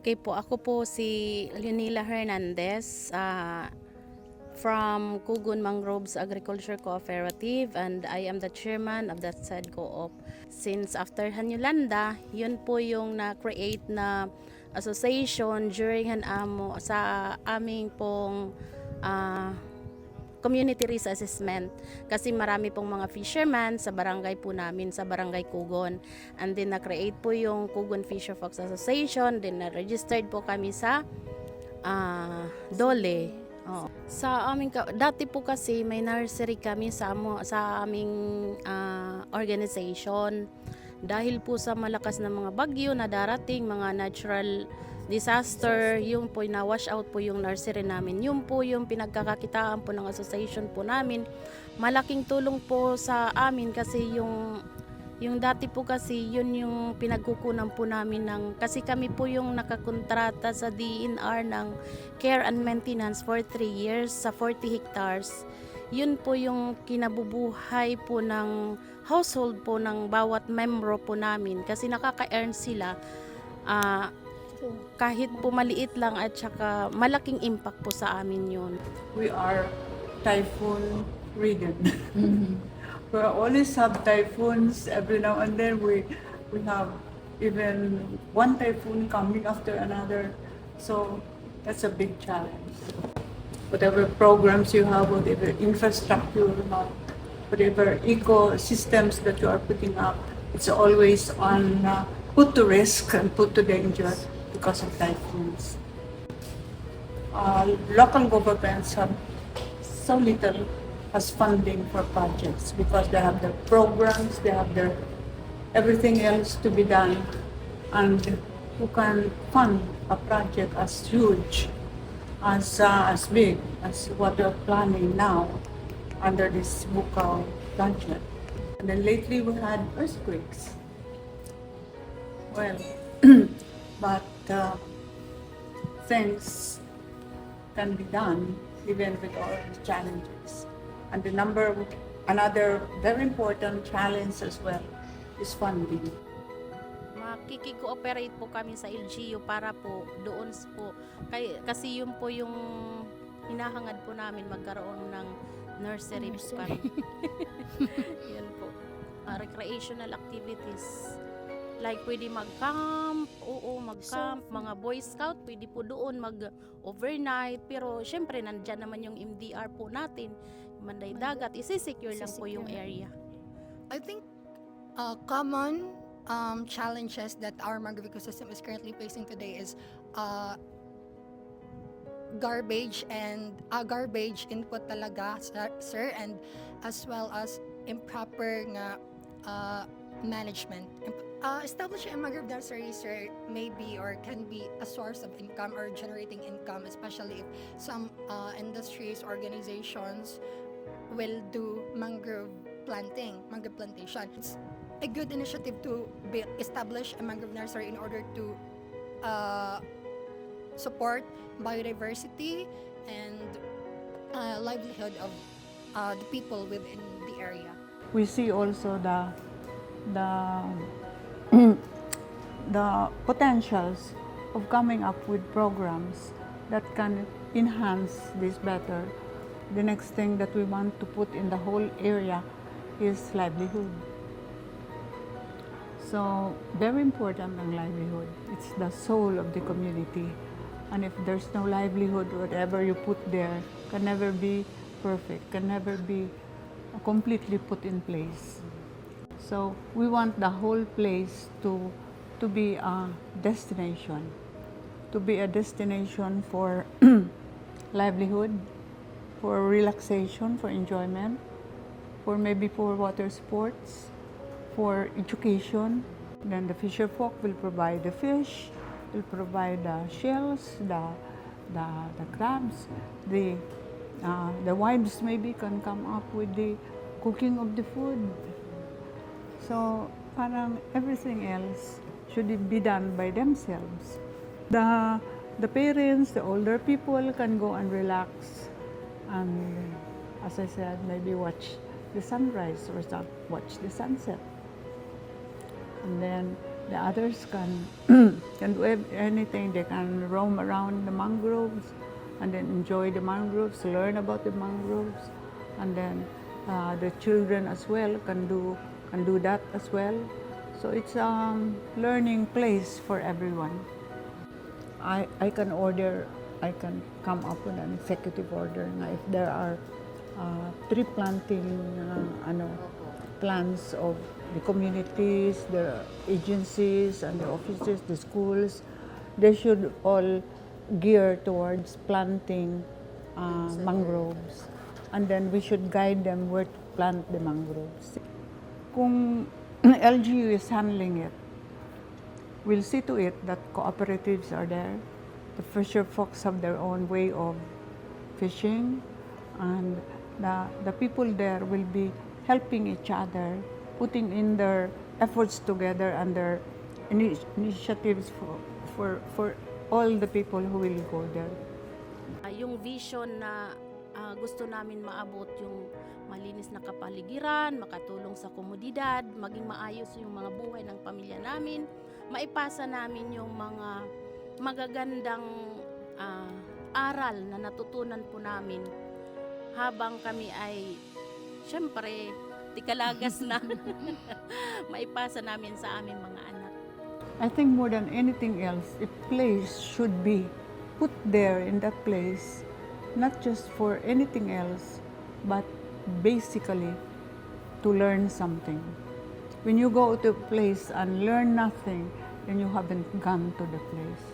Okay po, ako po si Leonila Hernandez from Kugun Mangroves Agriculture Cooperative, and I am the chairman of that said co-op. Since after Hanyulanda, yun po yung na-create na association during Hanamo sa aming pong community risk assessment, kasi marami pong mga fishermen sa barangay po namin, sa barangay Kugon, and then na-create po yung Kugon Fisher Fox Association, then na-registered po kami sa Dole. Sa aming dati po kasi may nursery kami sa aming organization. Dahil po sa malakas na mga bagyo na darating, mga natural disaster, yung po na-wash out po yung nursery namin. Yung po yung pinagkakakitaan po ng association po namin. Malaking tulong po sa amin kasi yung dati po kasi yun yung pinagkukunan po namin kasi kami po yung nakakontrata sa DNR ng care and maintenance for 3 years sa 40 hectares. Yun po yung kinabubuhay po ng household po ng bawat membro po namin, kasi nakaka-earn sila kahit po maliit lang, at saka malaking impact po sa amin yun. We are typhoon ridden. We always have typhoons. Every now and then we have even one typhoon coming after another. So that's a big challenge. Whatever programs you have, whatever infrastructure you have, whatever ecosystems that you are putting up, it's always on put to risk and put to danger because of typhoons. Local governments have so little as funding for projects because they have their programs, they have their everything else to be done, and who can fund a project as huge, as big as what they're planning now under this Bukal budget. And then lately we had earthquakes. Well, but things can be done even with all the challenges. And another very important challenge as well is funding. Makikikooperate po kami sa LGU para po doon po, kasi yun po yung hinahangad po namin, magkaroon ng nursery. Po kami. Yun po. Recreational activities. Like pwede mag-camp, mag-camp, mga Boy Scout, pwede po doon mag-overnight, pero syempre nandyan naman yung MDR po natin, Manday Dagat, isi-secure lang po yung area. I think common challenges that our mangrove ecosystem is currently facing today is garbage input talaga, sir, and as well as improper management. Establishing a mangrove nursery, sir, may be or can be a source of income or generating income, especially if some industries, organizations will do mangrove plantation. It's a good initiative to establish a mangrove nursery in order to support biodiversity and livelihood of the people within the area. We see also the potentials of coming up with programs that can enhance this better. The next thing that we want to put in the whole area is livelihood. So, very important ang livelihood. It's the soul of the community. And if there's no livelihood, whatever you put there can never be perfect, can never be completely put in place. So, we want the whole place to be a destination, for livelihood, for relaxation, for enjoyment, for water sports, for education. Then the fisher folk will provide the fish, will provide the shells, the crabs. The wives maybe can come up with the cooking of the food. So parang everything else should be done by themselves. The parents, the older people can go and relax and, as I said, maybe watch the sunrise or watch the sunset. And then The others can can do anything. They can roam around the mangroves and then enjoy the mangroves, learn about the mangroves, and then the children as well can do that as well. So it's a learning place for everyone. I can come up with an executive order na if there are tree planting plans of the communities, the agencies and the offices, the schools, they should all gear towards planting mangroves. And then we should guide them where to plant the mangroves. Kung LGU is handling it, we'll see to it that cooperatives are there. The fisher folks have their own way of fishing, and the people there will be helping each other, putting in their efforts together and their initiatives for all the people who will go there. Yung vision na gusto namin maabot, yung malinis na kapaligiran, makatulong sa komunidad, maging maayos yung mga buhay ng pamilya namin, maipasa namin yung mga magagandang aral na natutunan po namin habang kami ay syempre tikalagas na maipasa namin sa aming mga anak. I think more than anything else, a place should be put there in that place, not just for anything else, but basically to learn something. When you go to a place and learn nothing, then you haven't gone to the place.